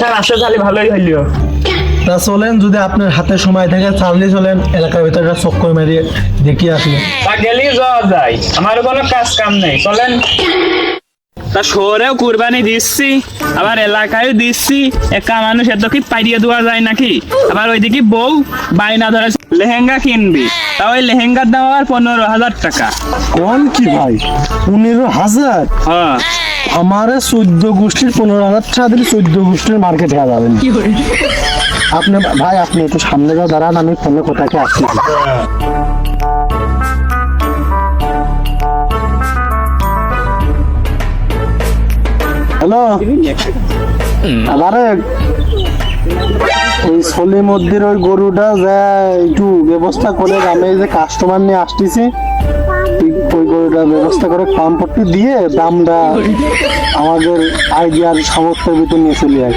আসলে তাহলে ভালোই হইলো। তা চলেন, যদি আপনার হাতে সময় থাকে তাহলে চলেন এলাকার ভিতরে একটা চক্কর মারিয়ে দেখিয়ে আসলে। তা গেলেই যাওয়া যায়, আমার কোনো কাজ কাম নেই, চলেন। তা শহরেও কুরবানি দিচ্ছি, আবার এলাকায়ও দিচ্ছি, একা মানুষ এত কি পাইয়ে দেওয়া যায় নাকি? আবার ওইদিকে বউ বাইনা ধরে লেহেঙ্গা কিনবি, তা ওই লেহেঙ্গার দাম আবার 15,000 টাকা। কোন কি ভাই, 15,000? হ্যাঁ, আমারে 14 গোষ্ঠীর 15,000 টাকা দিলে 14 গোষ্ঠীর মার্কেট হয়ে যাবেন। আপনি ভাই, আপনি একটু সামনে যাও, দাঁড়ান, আমি ফোনে কোথাকে আসছি। হ্যালো, আবারে ওই সলি মধ্যের ওই গরুটা যা একটু ব্যবস্থা করে, আমি এই যে কাস্টমার নিয়ে আসতেছি, ওই গরুটার ব্যবস্থা করে পাম্পটি দিয়ে দামটা আমাদের আইডিয়ার সামর্থ্যের ভিতর নিয়ে চলে আসে।